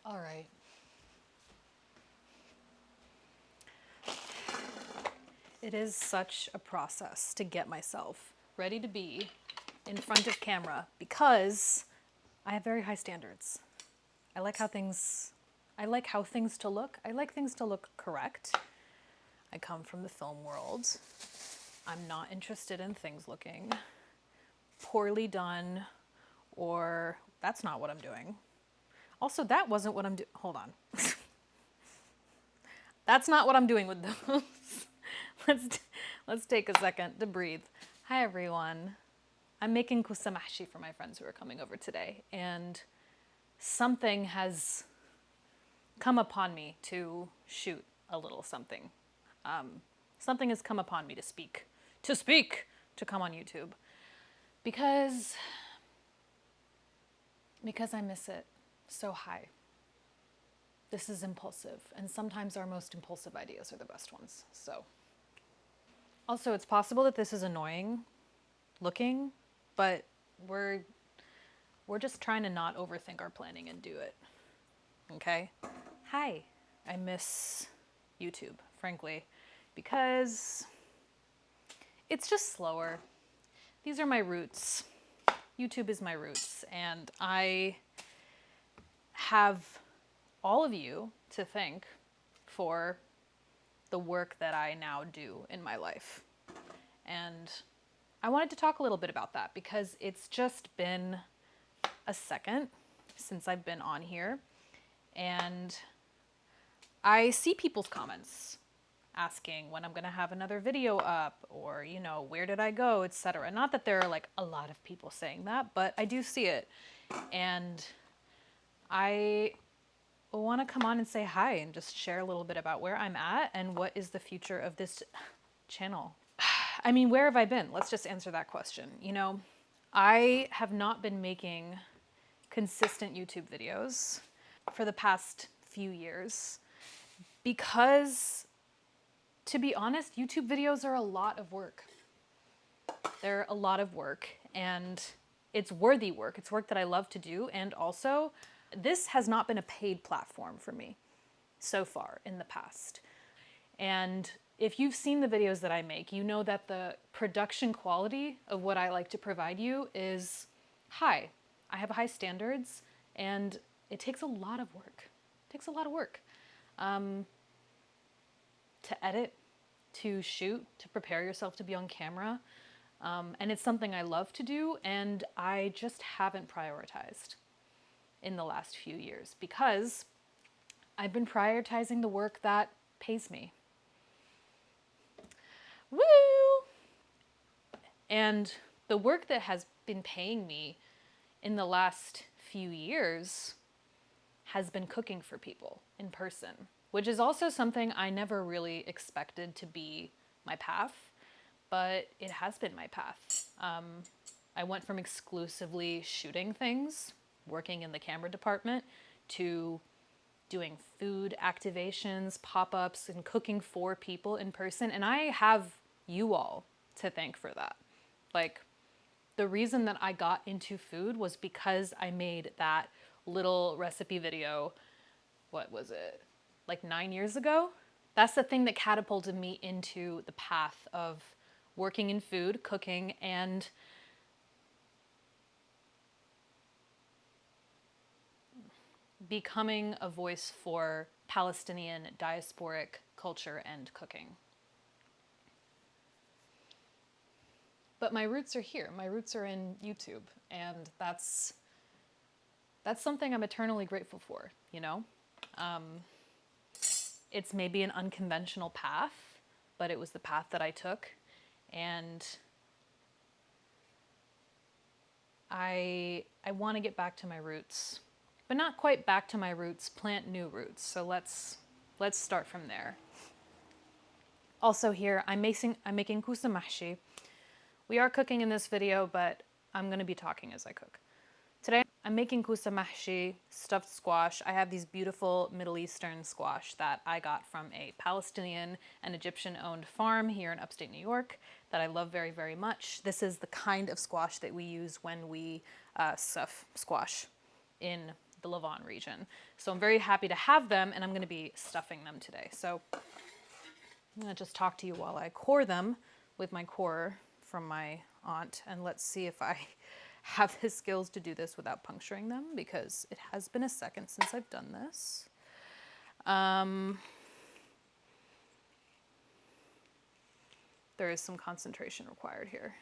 All right. It is such a process to get myself ready to be in front of camera because I have very high standards. I like how things I like how things to look. I like things to look correct. I come from the film world. I'm not interested in things looking poorly done or that's not what I'm doing. Also, that wasn't what I'm doing. Hold on. That's not what I'm doing with those. let's let's take a second to breathe. Hi everyone. I'm making kusa mahshi for my friends who are coming over today, and something has come upon me to shoot a little something. Something has come upon me to speak, to come on YouTube, because I miss it so high. This is impulsive, and sometimes our most impulsive ideas are the best ones. So, also, it's possible that this is annoying looking, but we're just trying to not overthink our planning and do it. Okay? Hi. I miss YouTube, frankly, because it's just slower. These are my roots. YouTube is my roots, and I have all of you to thank for the work that I now do in my life. And I wanted to talk a little bit about that because it's just been a second since I've been on here, and I see people's comments asking when I'm going to have another video up, or where did I go, etc. Not that there are like a lot of people saying that, but I do see it, and I want to come on and say hi and just share a little bit about where I'm at and what is the future of this channel. I mean, where have I been? Let's just answer that question. I have not been making consistent YouTube videos for the past few years because, to be honest, YouTube videos are a lot of work. They're a lot of work, and it's worthy work. It's work that I love to do, and also, this has not been a paid platform for me so far in the past. And if you've seen the videos that I make, you know that the production quality of what I like to provide you is high. I have high standards, and it takes a lot of work. It takes a lot of work to edit, to shoot, to prepare yourself to be on camera. And it's something I love to do, and I just haven't prioritized in the last few years because I've been prioritizing the work that pays me. Woo! And the work that has been paying me in the last few years has been cooking for people in person, which is also something I never really expected to be my path, but it has been my path. I went from exclusively shooting things, working in the camera department, to doing food activations, pop-ups, and cooking for people in person. And I have you all to thank for that. Like, the reason that I got into food was because I made that little recipe video, what was it, like 9 years ago? That's the thing that catapulted me into the path of working in food, cooking, and becoming a voice for Palestinian diasporic culture and cooking. But my roots are here. My roots are in YouTube, and that's something I'm eternally grateful for, It's maybe an unconventional path, but it was the path that I took, and I want to get back to my roots, but not quite back to my roots, plant new roots. So let's start from there. Also here, I'm making kusa mahshi. We are cooking in this video, but I'm going to be talking as I cook. Today, I'm making kusa mahshi, stuffed squash. I have these beautiful Middle Eastern squash that I got from a Palestinian and Egyptian-owned farm here in upstate New York that I love very, very much. This is the kind of squash that we use when we stuff squash in the Levant region. So I'm very happy to have them, and I'm going to be stuffing them today. So I'm going to just talk to you while I core them with my core from my aunt, and let's see if I have the skills to do this without puncturing them, because it has been a second since I've done this. There is some concentration required here.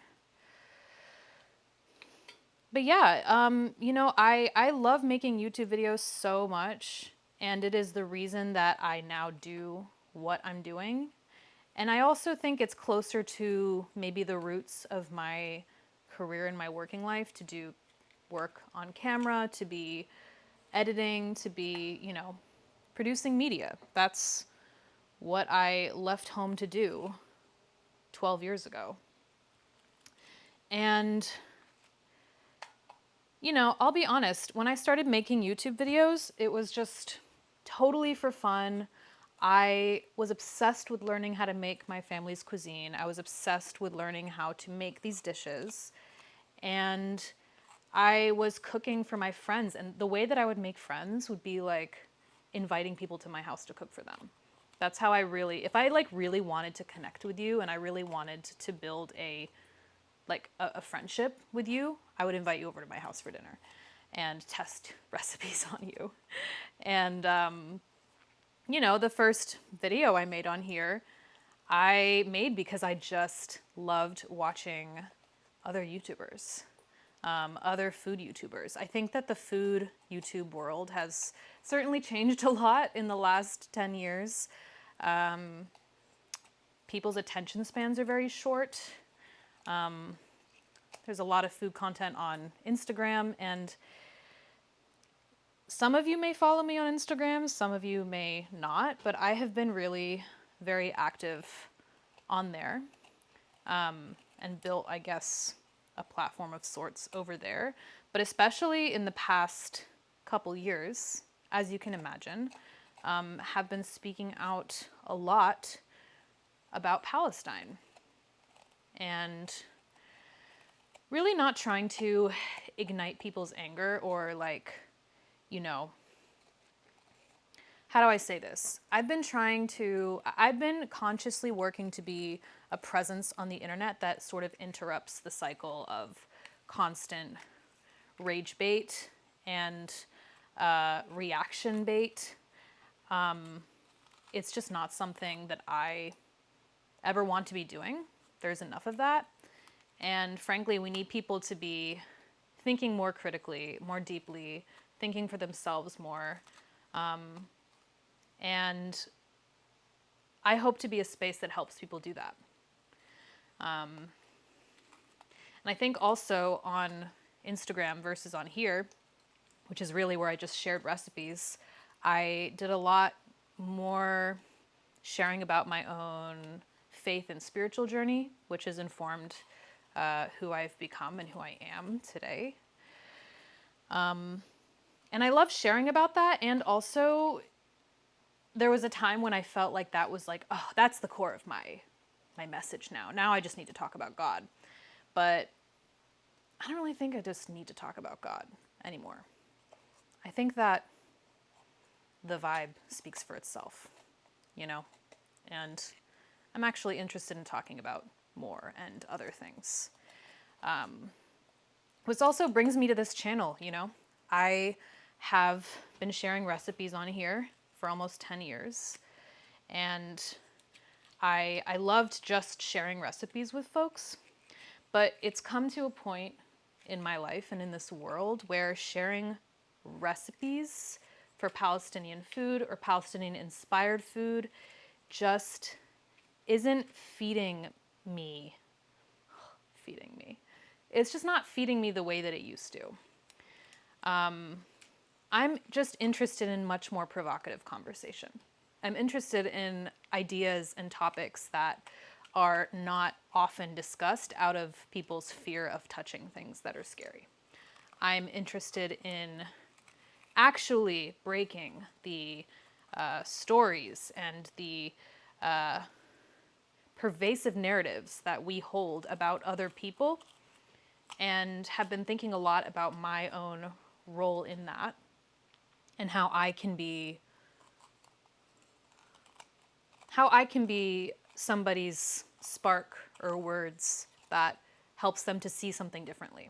But yeah, you know, I love making YouTube videos so much, and it is the reason that I now do what I'm doing. And I also think it's closer to maybe the roots of my career and my working life, to do work on camera, to be editing, to be, you know, producing media. That's what I left home to do 12 years ago. And, you know, I'll be honest, when I started making YouTube videos, it was just totally for fun. I was obsessed with learning how to make my family's cuisine. I was obsessed with learning how to make these dishes. And I was cooking for my friends. And the way that I would make friends would be like inviting people to my house to cook for them. That's how I really, if I like really wanted to connect with you and I really wanted to build a friendship with you, I would invite you over to my house for dinner and test recipes on you. And, you know, the first video I made on here, I made because I just loved watching other YouTubers, other food YouTubers. I think that the food YouTube world has certainly changed a lot in the last 10 years. People's attention spans are very short. There's a lot of food content on Instagram, and some of you may follow me on Instagram, some of you may not, but I have been really very active on there, and built, I guess, a platform of sorts over there. But especially in the past couple years, as you can imagine, have been speaking out a lot about Palestine. And really not trying to ignite people's anger or like, you know, how do I say this? I've been consciously working to be a presence on the internet that sort of interrupts the cycle of constant rage bait and reaction bait. It's just not something that I ever want to be doing. There's enough of that. And frankly, we need people to be thinking more critically, more deeply, thinking for themselves more. And I hope to be a space that helps people do that. And I think also on Instagram versus on here, which is really where I just shared recipes, I did a lot more sharing about my own faith and spiritual journey, which has informed who I've become and who I am today. And I love sharing about that. And also, there was a time when I felt like that was like, oh, that's the core of my message now. Now I just need to talk about God. But I don't really think I just need to talk about God anymore. I think that the vibe speaks for itself, you know? And I'm actually interested in talking about more and other things. Which also brings me to this channel, you know? I have been sharing recipes on here for almost 10 years. And I loved just sharing recipes with folks. But it's come to a point in my life and in this world where sharing recipes for Palestinian food or Palestinian-inspired food just isn't feeding me. It's just not feeding me the way that it used to. I'm just interested in much more provocative conversation. I'm interested in ideas and topics that are not often discussed out of people's fear of touching things that are scary. I'm interested in actually breaking the stories and the pervasive narratives that we hold about other people, and have been thinking a lot about my own role in that. and how I can be somebody's spark or words that helps them to see something differently,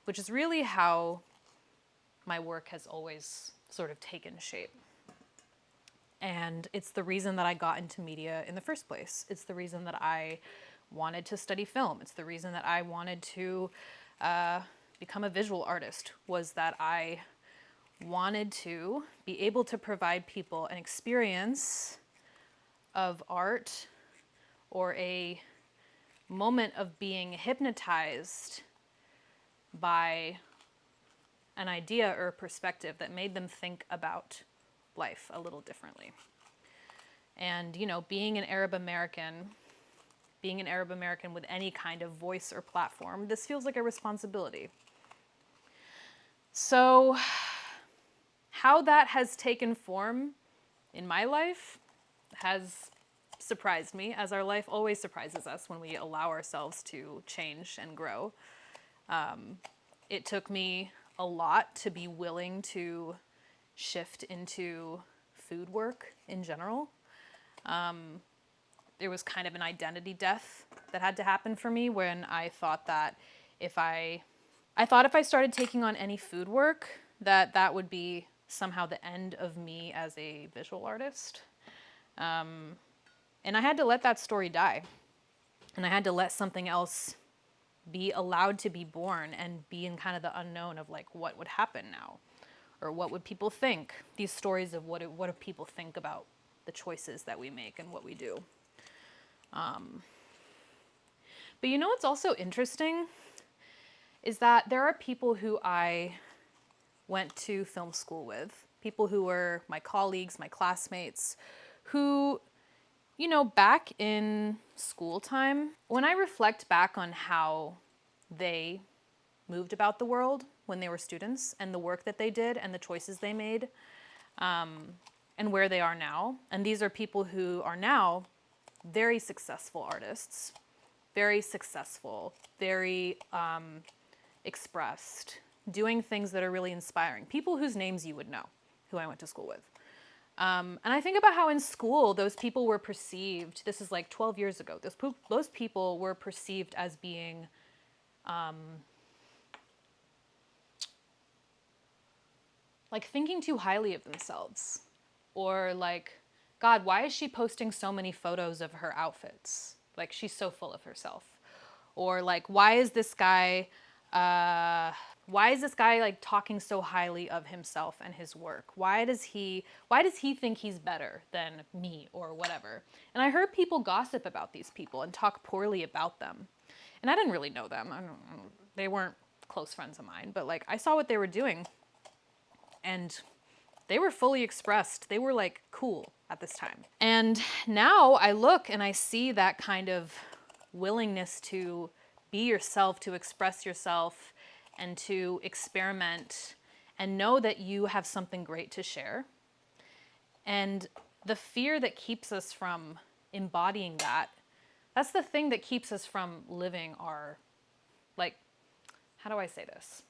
which is really how my work has always sort of taken shape. And it's the reason that I got into media in the first place. It's the reason that I wanted to study film. It's the reason that I wanted to become a visual artist, was that I wanted to be able to provide people an experience of art or a moment of being hypnotized by an idea or a perspective that made them think about life a little differently. And, you know, being an Arab American with any kind of voice or platform, this feels like a responsibility. So how that has taken form in my life has surprised me, as our life always surprises us when we allow ourselves to change and grow. It took me a lot to be willing to shift into food work in general. There was kind of an identity death that had to happen for me when I thought that if I started taking on any food work, that would be somehow the end of me as a visual artist. And I had to let that story die. And I had to let something else be allowed to be born and be in kind of the unknown of like, what would happen now? Or what would people think? These stories of what do people think about the choices that we make and what we do. But you know what's also interesting is that there are people who I went to film school with, people who were my colleagues, my classmates, who, you know, back in school time, when I reflect back on how they moved about the world when they were students and the work that they did and the choices they made, and where they are now. And these are people who are now very successful artists, very successful, very expressed, doing things that are really inspiring. People whose names you would know, who I went to school with. And I think about how in school those people were perceived, this is like 12 years ago, those people were perceived as being like thinking too highly of themselves. Or like, God, why is she posting so many photos of her outfits? Like, she's so full of herself. Or like, why is this guy like talking so highly of himself and his work? Why does he think he's better than me or whatever? And I heard people gossip about these people and talk poorly about them. And I didn't really know them. They weren't close friends of mine, but like I saw what they were doing and they were fully expressed. They were like cool at this time. And now I look and I see that kind of willingness to be yourself, to express yourself, and to experiment and know that you have something great to share. And the fear that keeps us from embodying that, that's the thing that keeps us from living our, like, how do I say this?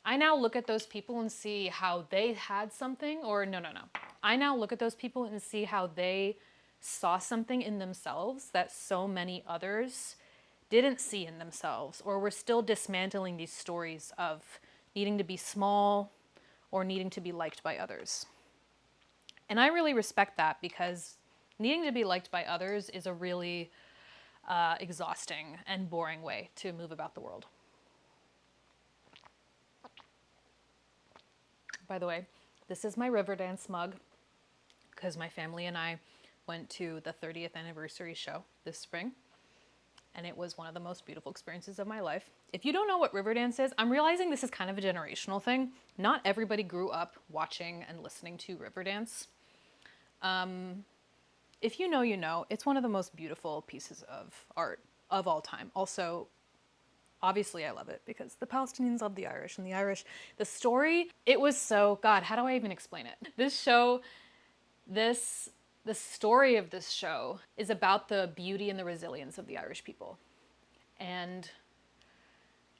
I now look at those people and see how they had something, or no. I now look at those people and see how they saw something in themselves that so many others didn't see in themselves, or were still dismantling these stories of needing to be small or needing to be liked by others. And I really respect that, because needing to be liked by others is a really exhausting and boring way to move about the world. By the way, this is my Riverdance mug because my family and I went to the 30th anniversary show this spring, and it was one of the most beautiful experiences of my life. If you don't know what Riverdance is, I'm realizing this is kind of a generational thing. Not everybody grew up watching and listening to Riverdance. If you know, you know. It's one of the most beautiful pieces of art of all time. Also, obviously I love it because the Palestinians love the Irish, and the Irish, the story, it was so, God, how do I even explain it? The story of this show is about the beauty and the resilience of the Irish people. And,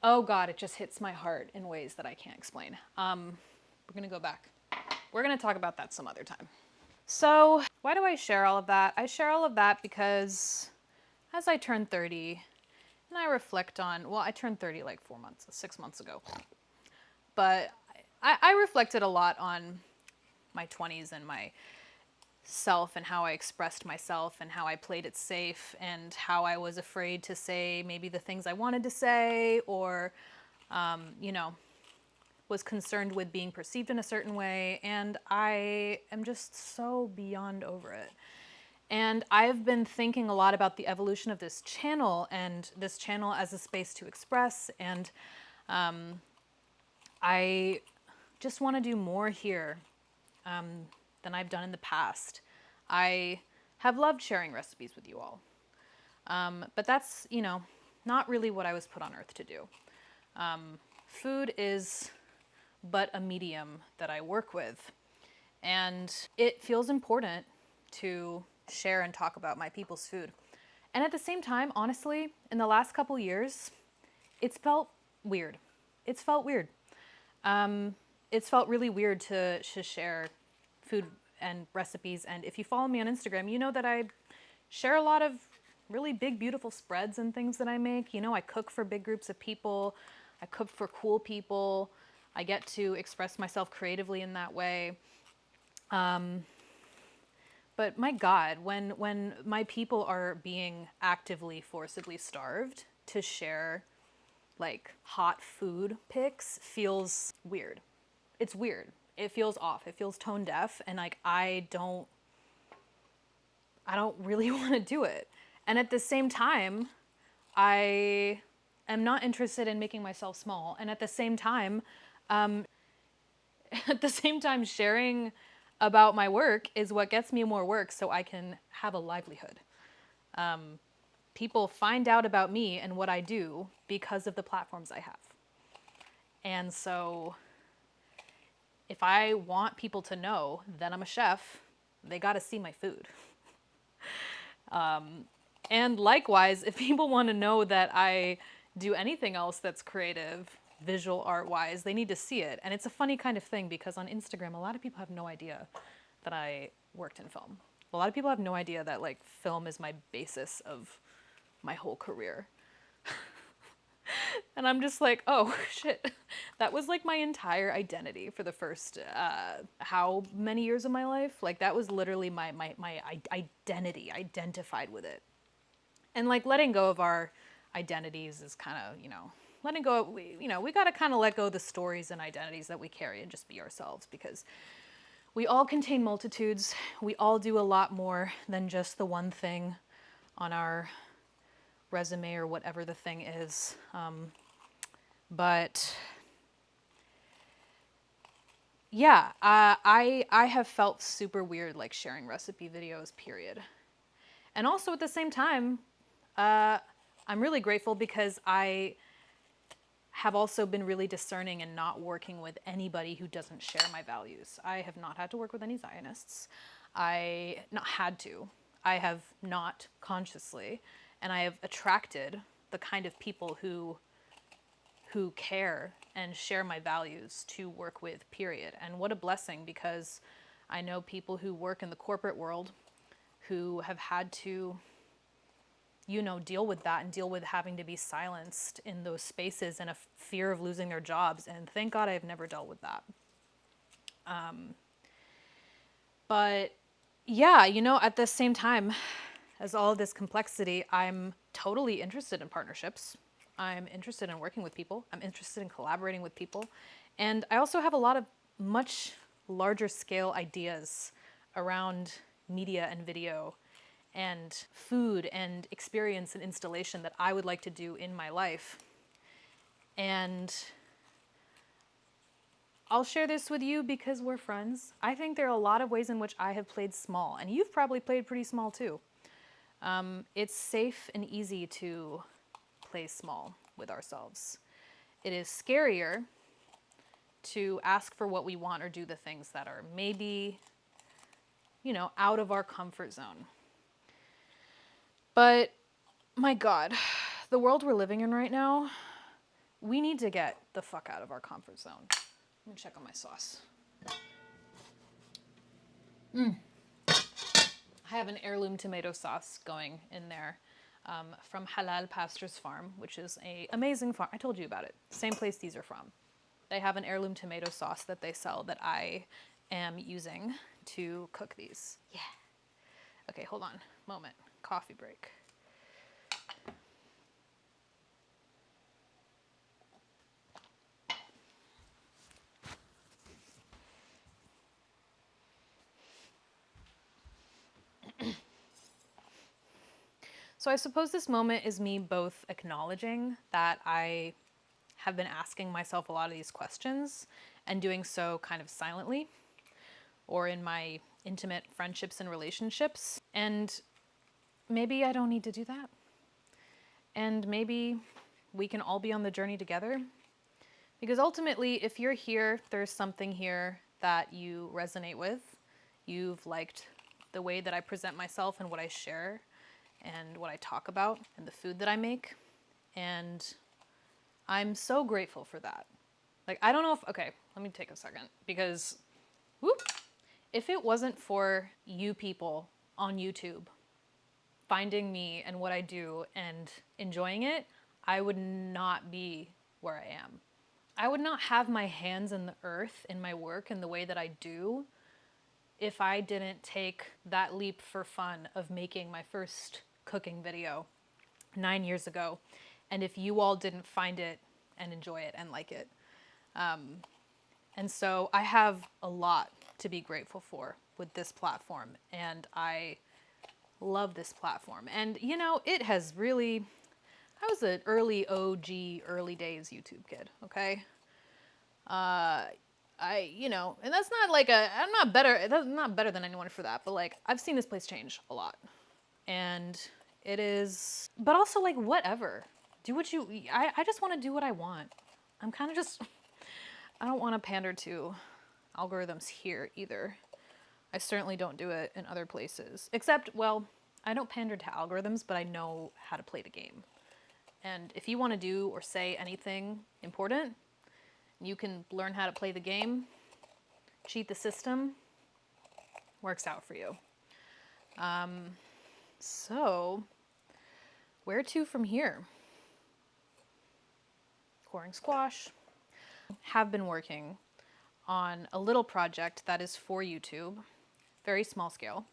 oh God, it just hits my heart in ways that I can't explain. We're gonna go back. We're gonna talk about that some other time. So why do I share all of that? I share all of that because as I turn 30 and I reflect on, well, I turned 30 like 6 months ago, but I reflected a lot on my 20s and my self and how I expressed myself and how I played it safe and how I was afraid to say maybe the things I wanted to say or, you know, was concerned with being perceived in a certain way. And I am just so beyond over it. And I've been thinking a lot about the evolution of this channel and this channel as a space to express. And I just want to do more here than I've done in the past. I have loved sharing recipes with you all. But that's, you know, not really what I was put on earth to do. Food is but a medium that I work with. And it feels important to share and talk about my people's food. And at the same time, honestly, in the last couple years, it's felt weird. It's felt weird. It's felt really weird to share food and recipes. And if you follow me on Instagram, you know that I share a lot of really big, beautiful spreads and things that I make. You know, I cook for big groups of people. I cook for cool people. I get to express myself creatively in that way. But my God, when my people are being actively, forcibly starved, to share like hot food pics feels weird. It's weird. It feels off. It feels tone deaf, and like I don't really want to do it. And at the same time, I am not interested in making myself small. And at the same time, sharing about my work is what gets me more work so I can have a livelihood. People find out about me and what I do because of the platforms I have. And so if I want people to know that I'm a chef, they got to see my food. And likewise, if people want to know that I do anything else that's creative, visual art wise, they need to see it. And it's a funny kind of thing because on Instagram, a lot of people have no idea that I worked in film. A lot of people have no idea that like film is my basis of my whole career. And I'm just like, oh shit, that was like my entire identity for the first how many years of my life? Like that was literally my identity, identified with it. And like letting go of our identities is kind of, you know, letting go, we got to kind of let go of the stories and identities that we carry and just be ourselves, because we all contain multitudes. We all do a lot more than just the one thing on our resume or whatever the thing is. But yeah, I have felt super weird like sharing recipe videos, period. And also at the same time, I'm really grateful because I have also been really discerning and not working with anybody who doesn't share my values. I have not had to work with any Zionists. I not had to. I have not consciously. And I have attracted the kind of people who care and share my values to work with, period. And what a blessing, because I know people who work in the corporate world who have had to, you know, deal with that and deal with having to be silenced in those spaces and a fear of losing their jobs. And thank God I've never dealt with that. But yeah, you know, at the same time as all of this complexity, I'm totally interested in partnerships. I'm interested in working with people. I'm interested in collaborating with people. And I also have a lot of much larger scale ideas around media and video and food and experience and installation that I would like to do in my life. And I'll share this with you because we're friends. I think there are a lot of ways in which I have played small, and you've probably played pretty small too. It's safe and easy to play small with ourselves. It is scarier to ask for what we want or do the things that are maybe, you know, out of our comfort zone. But my God, the world we're living in right now, we need to get the fuck out of our comfort zone. Let me check on my sauce. I have an heirloom tomato sauce going in there from Halal Pastures Farm, which is an amazing farm. I told you about it. Same place these are from. They have an heirloom tomato sauce that they sell that I am using to cook these. Yeah. Okay, hold on. Moment. Coffee break. So I suppose this moment is me both acknowledging that I have been asking myself a lot of these questions and doing so kind of silently or in my intimate friendships and relationships. And maybe I don't need to do that. And maybe we can all be on the journey together. Because ultimately, if you're here, there's something here that you resonate with. You've liked the way that I present myself and what I share and what I talk about and the food that I make. And I'm so grateful for that. Like, I don't know if, okay, let me take a second because, whoop, if it wasn't for you people on YouTube finding me and what I do and enjoying it, I would not be where I am. I would not have my hands in the earth in my work in the way that I do if I didn't take that leap for fun of making my first cooking video 9 years ago, and if you all didn't find it and enjoy it and like it. And so I have a lot to be grateful for with this platform, and I love this platform. And you know, it has really, I was an early OG, early days YouTube kid, okay? You know, and that's not like I'm not better, that's not better than anyone for that, but like, I've seen this place change a lot. And it is, but also like, whatever. Do what you, I just want to do what I want. I'm kind of just, I don't want to pander to algorithms here either. I certainly don't do it in other places. Except, well, I don't pander to algorithms, but I know how to play the game. And if you want to do or say anything important, you can learn how to play the game, cheat the system, works out for you. So, where to from here? Coring squash. Have been working on a little project that is for YouTube, very small scale,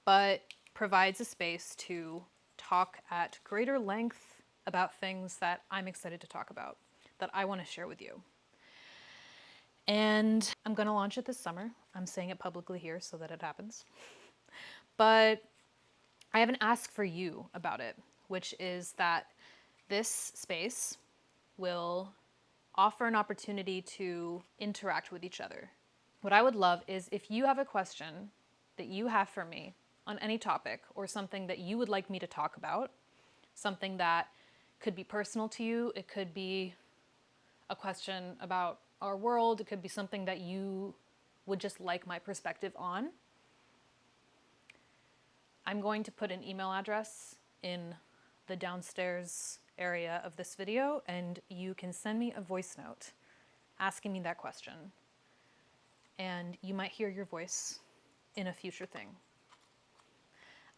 but provides a space to talk at greater length about things that I'm excited to talk about, that I want to share with you. And I'm going to launch it this summer. I'm saying it publicly here so that it happens. But I have an ask for you about it, which is that this space will offer an opportunity to interact with each other. What I would love is if you have a question that you have for me on any topic or something that you would like me to talk about, something that could be personal to you, it could be a question about our world, it could be something that you would just like my perspective on. I'm going to put an email address in the downstairs area of this video, and you can send me a voice note asking me that question. And you might hear your voice in a future thing.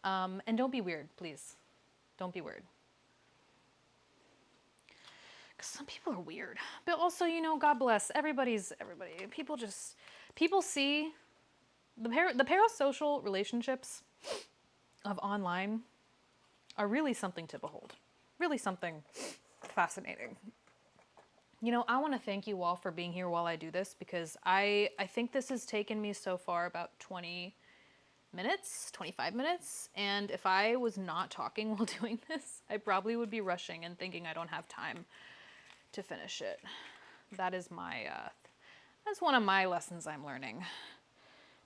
And don't be weird, please. Don't be weird. Because some people are weird. But also, you know, God bless. Everybody. People see the parasocial relationships of online are really something to behold. Really something fascinating. You know, I want to thank you all for being here while I do this, because I think this has taken me so far about 20 minutes, 25 minutes. And if I was not talking while doing this, I probably would be rushing and thinking I don't have time to finish it. That is that's one of my lessons I'm learning.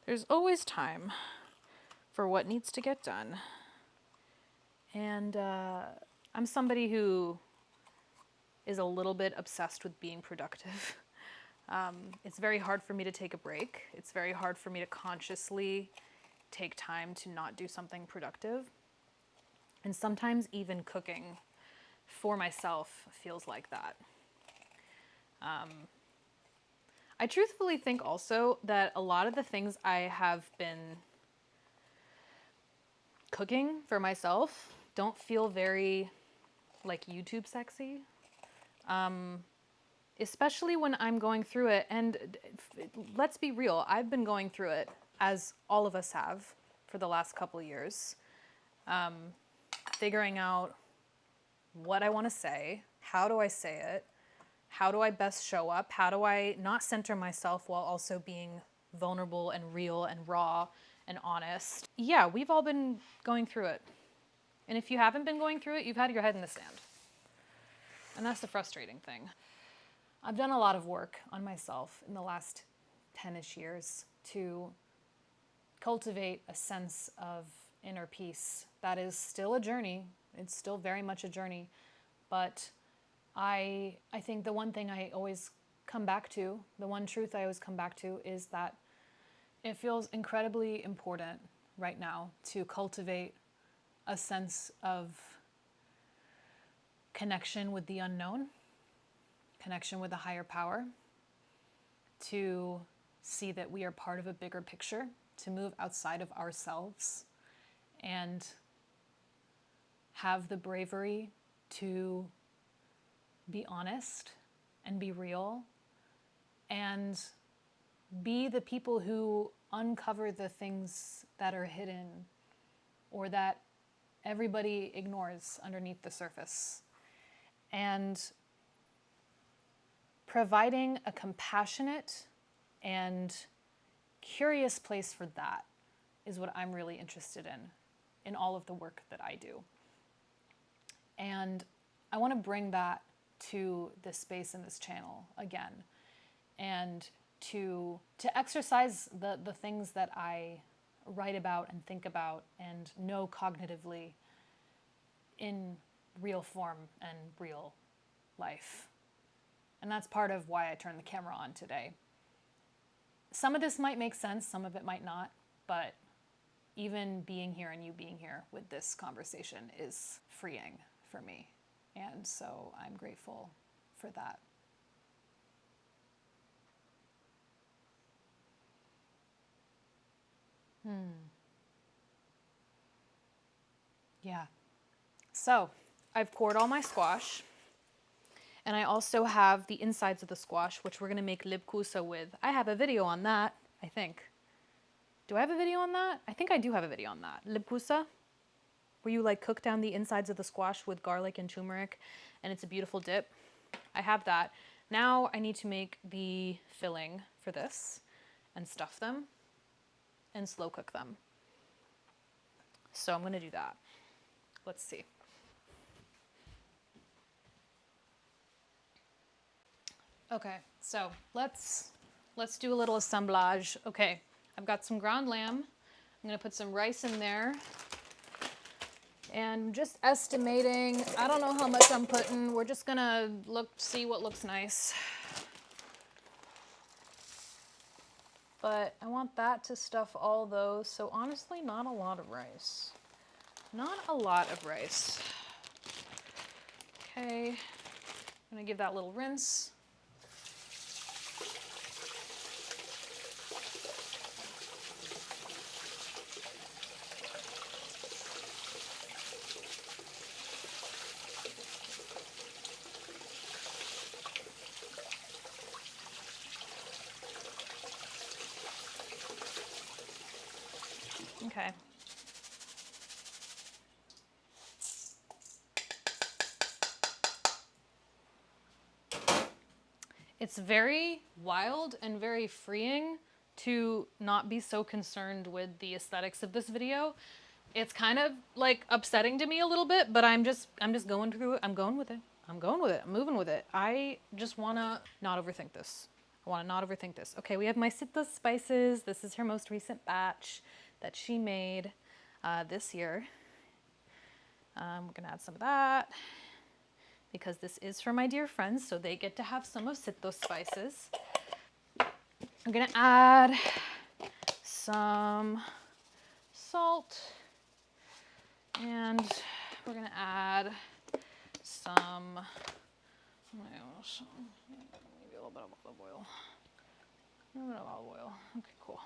There's always time for what needs to get done. And I'm somebody who is a little bit obsessed with being productive. It's very hard for me to take a break. It's very hard for me to consciously take time to not do something productive. And sometimes even cooking for myself feels like that. I truthfully think also that a lot of the things I have been cooking for myself don't feel very like YouTube sexy. Especially when I'm going through it. And let's be real, I've been going through it, as all of us have, for the last couple of years. Figuring out what I want to say, how do I say it, how do I best show up, how do I not center myself while also being vulnerable and real and raw and honest. Yeah, we've all been going through it. And if you haven't been going through it, you've had your head in the sand. And that's the frustrating thing. I've done a lot of work on myself in the last 10-ish years to cultivate a sense of inner peace. That is still a journey. It's still very much a journey. But I think the one thing I always come back to, the one truth I always come back to, is that it feels incredibly important right now to cultivate a sense of connection with the unknown, connection with a higher power, to see that we are part of a bigger picture, to move outside of ourselves and have the bravery to be honest and be real and be the people who uncover the things that are hidden or that everybody ignores underneath the surface. And providing a compassionate and curious place for that is what I'm really interested in all of the work that I do. And I want to bring that to this space and this channel again, and to exercise the things that I write about and think about and know cognitively in real form and real life. And that's part of why I turned the camera on today. Some of this might make sense, some of it might not, but even being here and you being here with this conversation is freeing for me. And so I'm grateful for that. Yeah. So I've cored all my squash. And I also have the insides of the squash, which we're going to make libkusa with. I have a video on that, I think. Do I have a video on that? I think I do have a video on that. Libkusa, where you like cook down the insides of the squash with garlic and turmeric, and it's a beautiful dip. I have that. Now I need to make the filling for this and stuff them and slow cook them. So I'm going to do that. Let's see. Okay, so let's do a little assemblage. Okay, I've got some ground lamb. I'm gonna put some rice in there. And just estimating, I don't know how much I'm putting. We're just gonna see what looks nice. But I want that to stuff all those, so honestly, not a lot of rice. Not a lot of rice. Okay, I'm gonna give that a little rinse. Okay. It's very wild and very freeing to not be so concerned with the aesthetics of this video. It's kind of like upsetting to me a little bit, but I'm just going through it. I'm going with it. I'm moving with it. I just want to not overthink this. I want to not overthink this. Okay, we have my Sita spices. This is her most recent batch that she made this year. We're gonna add some of that because this is for my dear friends, so they get to have some of Sita's spices. I'm gonna add some salt, and we're gonna add some, maybe a little bit of olive oil. A little bit of olive oil. Okay, cool.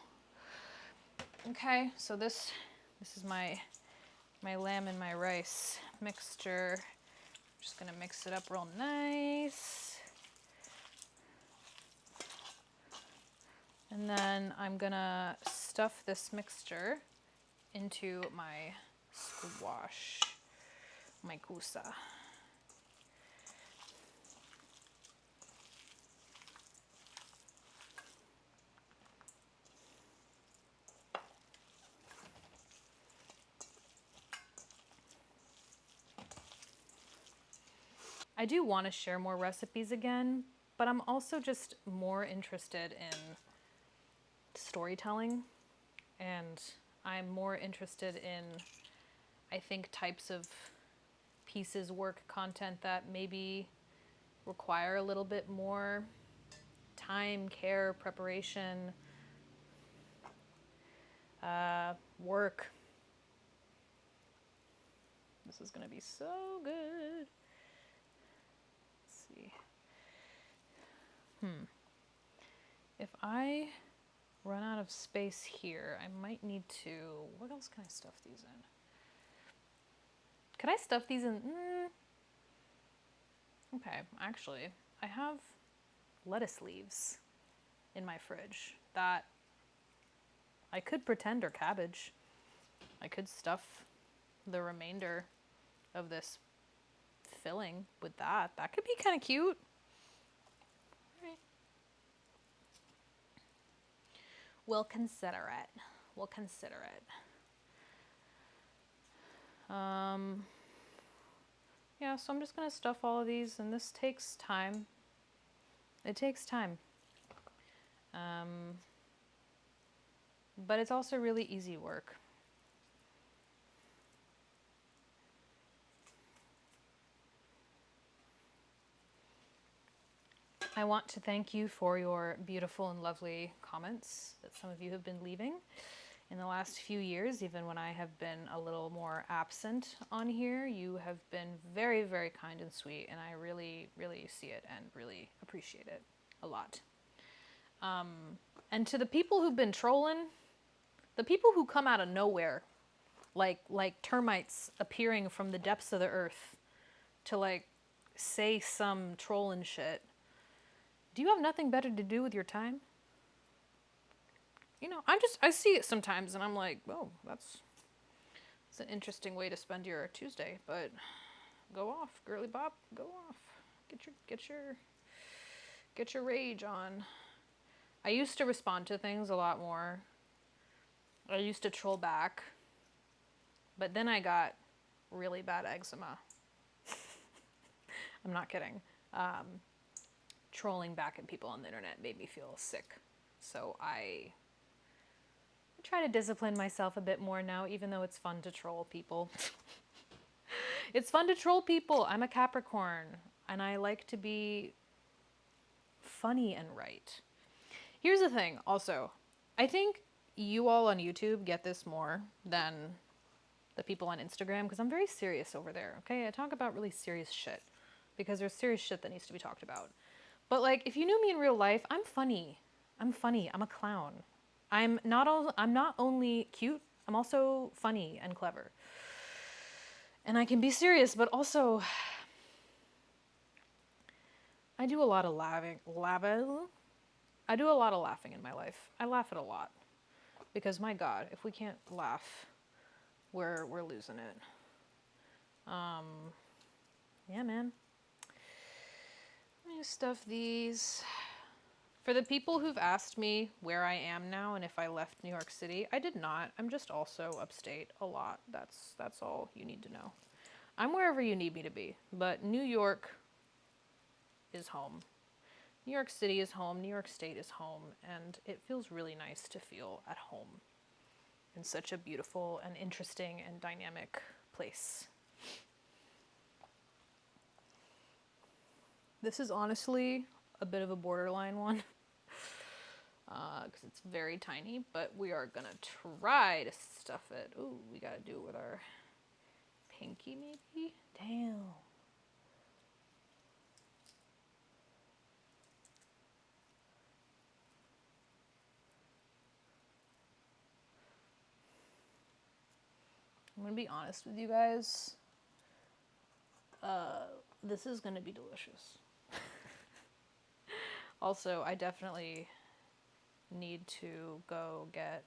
Okay, so this is my lamb and my rice mixture. Just gonna mix it up real nice. And then I'm gonna stuff this mixture into my squash, my kusa. I do want to share more recipes again, but I'm also just more interested in storytelling, and I'm more interested in, I think, types of pieces, work, content that maybe require a little bit more time, care, preparation, work. This is gonna be so good. Let's see. If I run out of space here, I might need to, what else can I stuff these in? Could I stuff these in? Okay, actually, I have lettuce leaves in my fridge that I could pretend are cabbage. I could stuff the remainder of this filling with that. That could be kind of cute. Right. We'll consider it. We'll consider it. Yeah, so I'm just gonna stuff all of these, and this takes time. It takes time. But it's also really easy work. I want to thank you for your beautiful and lovely comments that some of you have been leaving in the last few years. Even when I have been a little more absent on here, you have been very, very kind and sweet, and I really, really see it and really appreciate it a lot. And to the people who've been trolling, the people who come out of nowhere, like termites appearing from the depths of the earth to like say some trolling shit, do you have nothing better to do with your time? You know, I see it sometimes and I'm like, oh, that's an interesting way to spend your Tuesday, but go off, girly bop, go off. Get your rage on. I used to respond to things a lot more. I used to troll back, but then I got really bad eczema. I'm not kidding. Trolling back at people on the internet made me feel sick. So I try to discipline myself a bit more now, even though it's fun to troll people. It's fun to troll people. I'm a Capricorn, and I like to be funny and right. Here's the thing, also. I think you all on YouTube get this more than the people on Instagram, because I'm very serious over there, okay? I talk about really serious shit, because there's serious shit that needs to be talked about. But like, if you knew me in real life, I'm funny. I'm a clown. I'm not only cute, I'm also funny and clever. And I can be serious, but also I do a lot of laughing. I do a lot of laughing in my life. I laugh at a lot. Because my God, if we can't laugh, we're losing it. Yeah, man. Let me stuff these. For the people who've asked me where I am now and if I left New York City, I did not. I'm just also upstate a lot. That's all you need to know. I'm wherever you need me to be, but New York is home. New York City is home, New York State is home, and it feels really nice to feel at home in such a beautiful and interesting and dynamic place. This is honestly a bit of a borderline one because it's very tiny, but we are gonna try to stuff it. Ooh, we gotta do it with our pinky maybe? Damn. I'm gonna be honest with you guys. This is gonna be delicious. Also, I definitely need to go get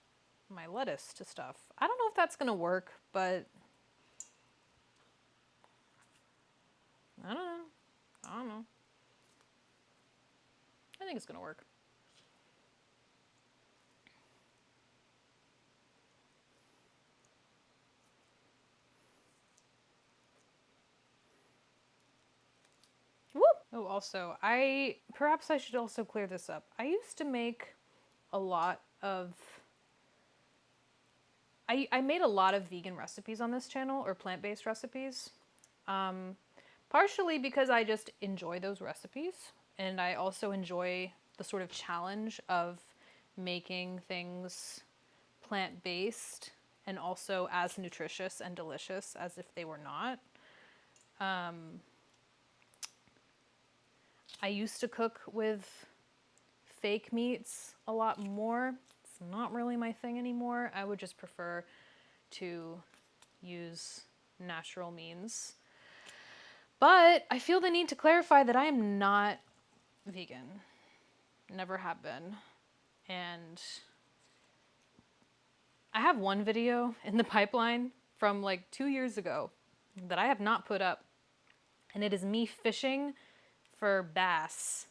my lettuce to stuff. I don't know if that's gonna work, but I don't know. I don't know. I think it's gonna work. Whoop! Oh, also, perhaps I should also clear this up. I used to make a lot of I made a lot of vegan recipes on this channel, or plant-based recipes. Partially because I just enjoy those recipes, and I also enjoy the sort of challenge of making things plant-based and also as nutritious and delicious as if they were not. I used to cook with fake meats a lot more. It's not really my thing anymore. I would just prefer to use natural means. But I feel the need to clarify that I am not vegan. Never have been. And I have one video in the pipeline from like 2 years ago that I have not put up. And it is me fishing for bass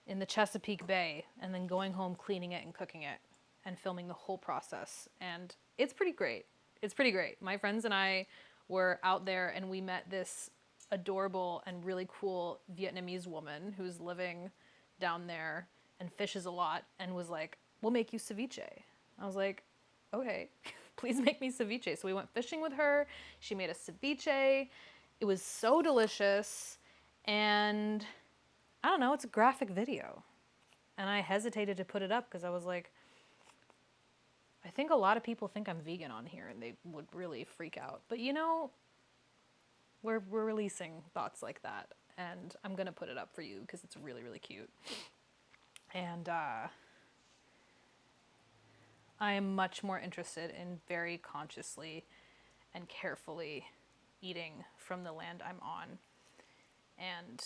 in the Chesapeake Bay and then going home, cleaning it and cooking it and filming the whole process. And it's pretty great. It's pretty great. My friends and I were out there and we met this adorable and really cool Vietnamese woman who's living down there and fishes a lot and was like, we'll make you ceviche. I was like, okay, please make me ceviche. So we went fishing with her. She made us ceviche. It was so delicious. And I don't know, it's a graphic video. And I hesitated to put it up because I was like, I think a lot of people think I'm vegan on here and they would really freak out. But you know, we're releasing thoughts like that. And I'm going to put it up for you because it's really, really cute. And I am much more interested in very consciously and carefully eating from the land I'm on. And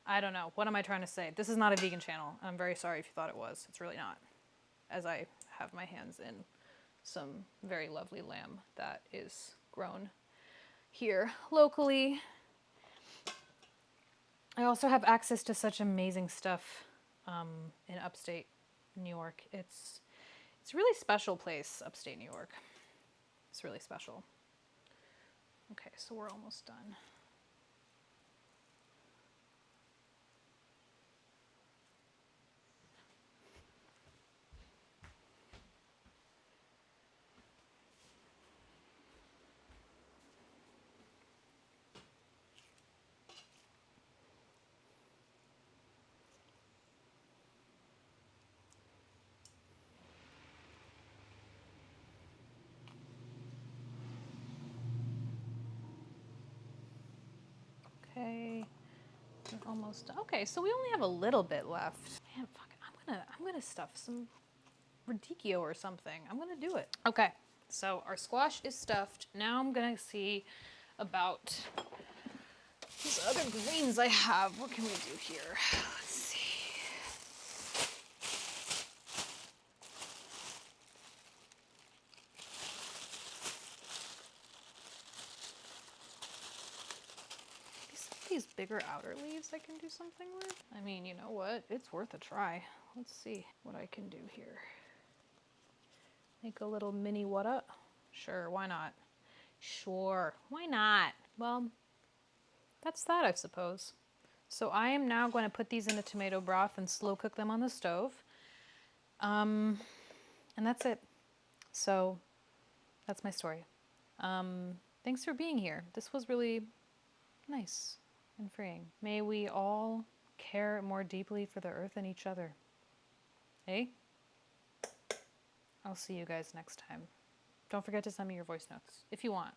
I don't know. What am I trying to say? This is not a vegan channel. I'm very sorry if you thought it was. It's really not. As I have my hands in some very lovely lamb that is grown here locally. I also have access to such amazing stuff in upstate New York. It's a really special place, upstate New York. It's really special. Okay, so we're almost done. Okay, we're almost done. Okay, so we only have a little bit left. Man, fuck it. I'm gonna stuff some radicchio or something. I'm gonna do it. Okay, so our squash is stuffed. Now I'm gonna see about these other greens I have. What can we do here? Let's see. These bigger outer leaves I can do something with. I mean, you know what? It's worth a try. Let's see what I can do here. Make a little mini whata? Sure, why not? Sure, why not? Well, that's that, I suppose. So I am now going to put these in a tomato broth and slow cook them on the stove. And that's it. So that's my story. Thanks for being here. This was really nice and freeing. May we all care more deeply for the earth and each other. Hey? I'll see you guys next time. Don't forget to send me your voice notes if you want.